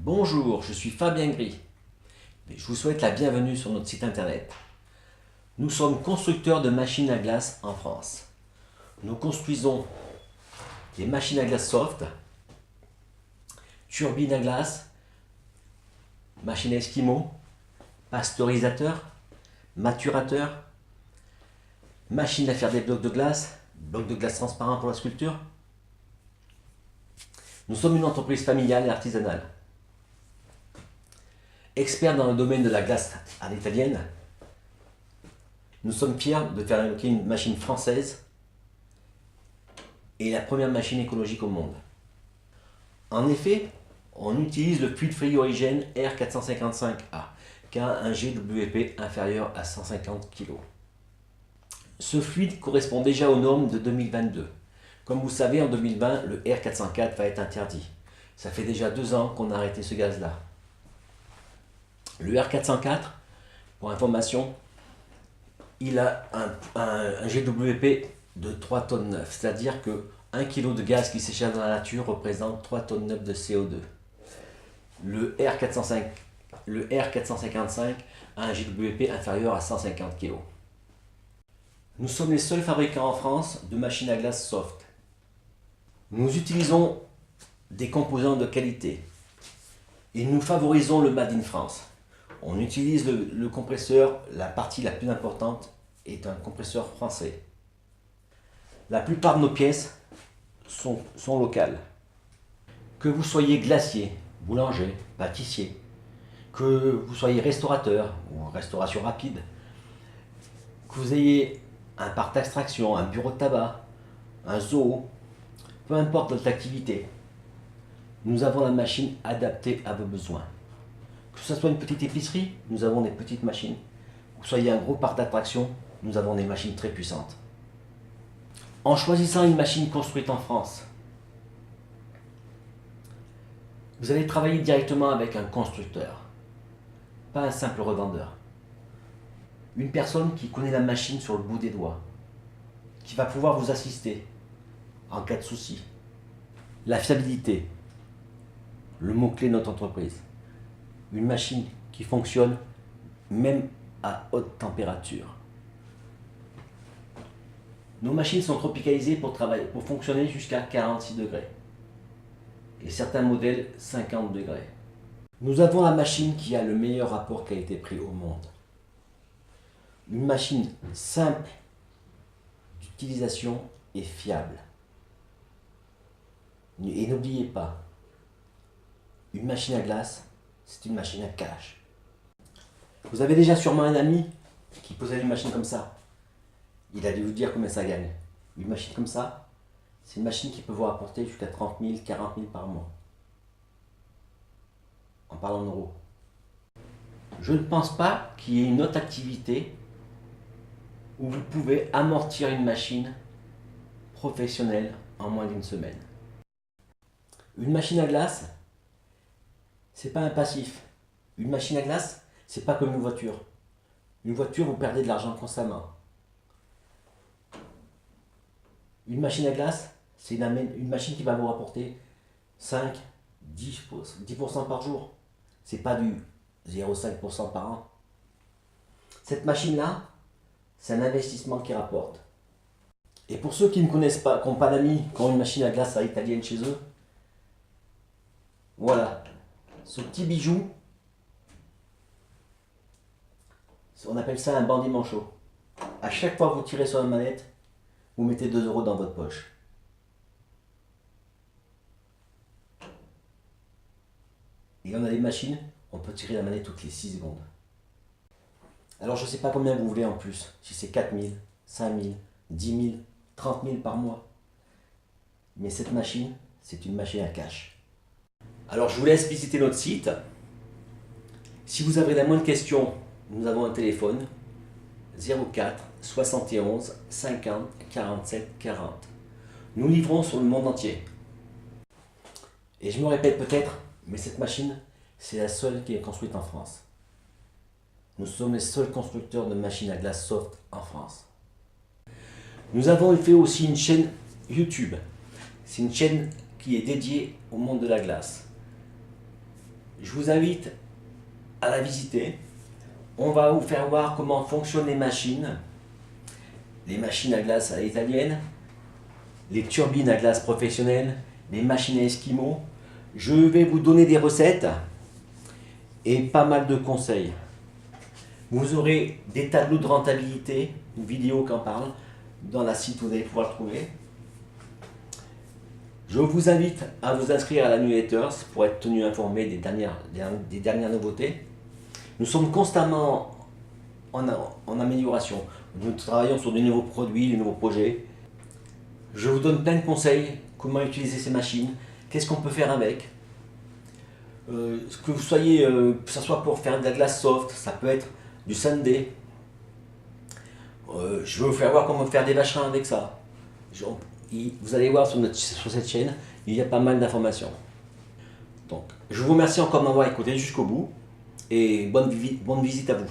Bonjour, je suis Fabien Gris. Je vous souhaite la bienvenue sur notre site internet. Nous sommes constructeurs de machines à glace en France. Nous construisons des machines à glace soft, turbines à glace, machines à esquimaux, pasteurisateurs, maturateurs, machines à faire des blocs de glace transparents pour la sculpture. Nous sommes une entreprise familiale et artisanale. Experts dans le domaine de la glace à l'italienne, nous sommes fiers de faire fabriquer une machine française et la première machine écologique au monde. En effet, on utilise le fluide frigorigène R455A, qui a un GWP inférieur à 150 kg. Ce fluide correspond déjà aux normes de 2022. Comme vous savez, en 2020, le R404 va être interdit. Ça fait déjà 2 ans qu'on a arrêté ce gaz-là. Le R404, pour information, il a un GWP de 3 tonnes 9, c'est-à-dire que 1 kg de gaz qui s'échappe dans la nature représente 3 tonnes 9 de CO2. Le R455 a un GWP inférieur à 150 kg. Nous sommes les seuls fabricants en France de machines à glace soft. Nous utilisons des composants de qualité et nous favorisons le Made in France. On utilise le compresseur, la partie la plus importante est un compresseur français. La plupart de nos pièces sont locales. Que vous soyez glacier, boulanger, pâtissier, que vous soyez restaurateur ou restauration rapide, que vous ayez un parc d'extraction, un bureau de tabac, un zoo, peu importe votre activité, nous avons la machine adaptée à vos besoins. Que ce soit une petite épicerie, nous avons des petites machines. Que vous soyez un gros parc d'attraction, nous avons des machines très puissantes. En choisissant une machine construite en France, vous allez travailler directement avec un constructeur, pas un simple revendeur. Une personne qui connaît la machine sur le bout des doigts, qui va pouvoir vous assister en cas de souci. La fiabilité, le mot-clé de notre entreprise. Une machine qui fonctionne même à haute température. Nos machines sont tropicalisées pour fonctionner jusqu'à 46 degrés et certains modèles 50 degrés. Nous avons la machine qui a le meilleur rapport qualité-prix au monde. Une machine simple d'utilisation et fiable. Et n'oubliez pas, une machine à glace, c'est une machine à cash. Vous avez déjà sûrement un ami qui possède une machine comme ça. Il a dû vous dire combien ça gagne. Une machine comme ça, c'est une machine qui peut vous rapporter jusqu'à 30 000, 40 000 par mois. En parlant d'euros. Je ne pense pas qu'il y ait une autre activité où vous pouvez amortir une machine professionnelle en moins d'une semaine. Une machine à glace, c'est pas un passif. Une machine à glace, c'est pas comme une voiture. Une voiture, vous perdez de l'argent constamment. Une machine à glace, c'est une machine qui va vous rapporter 5, 10% par jour. C'est pas du 0,5% par an. Cette machine-là, c'est un investissement qui rapporte. Et pour ceux qui ne connaissent pas, qui n'ont pas d'amis, qui ont une machine à glace à italienne chez eux, voilà. Ce petit bijou, on appelle ça un bandit manchot. À chaque fois que vous tirez sur la manette, vous mettez 2 € dans votre poche. Et on a des machines, on peut tirer la manette toutes les 6 secondes. Alors je ne sais pas combien vous voulez en plus, si c'est 4 000, 5 000, 10 000, 30 000 par mois. Mais cette machine, c'est une machine à cash. Alors je vous laisse visiter notre site. Si vous avez la moindre question, nous avons un téléphone 04 71 50 47 40. Nous livrons sur le monde entier. Et je me répète peut-être, mais cette machine, c'est la seule qui est construite en France. Nous sommes les seuls constructeurs de machines à glace soft en France. Nous avons fait aussi une chaîne YouTube. C'est une chaîne qui est dédiée au monde de la glace. Je vous invite à la visiter. On va vous faire voir comment fonctionnent les machines à glace à l'italienne, les turbines à glace professionnelles, les machines à esquimaux. Je vais vous donner des recettes et pas mal de conseils. Vous aurez des tableaux de rentabilité, une vidéo qui en parle, dans la site, vous allez pouvoir le trouver. Je vous invite à vous inscrire à la newsletter pour être tenu informé des dernières nouveautés. Nous sommes constamment en amélioration. Nous travaillons sur de nouveaux produits, de nouveaux projets. Je vous donne plein de conseils, comment utiliser ces machines, qu'est-ce qu'on peut faire avec. Que vous soyez, que ce soit pour faire de la glace soft, ça peut être du sundae. Je vais vous faire voir comment faire des vacherins avec ça. Vous allez voir sur cette chaîne, il y a pas mal d'informations. Donc, je vous remercie encore de m'avoir écouté jusqu'au bout et bonne visite à vous.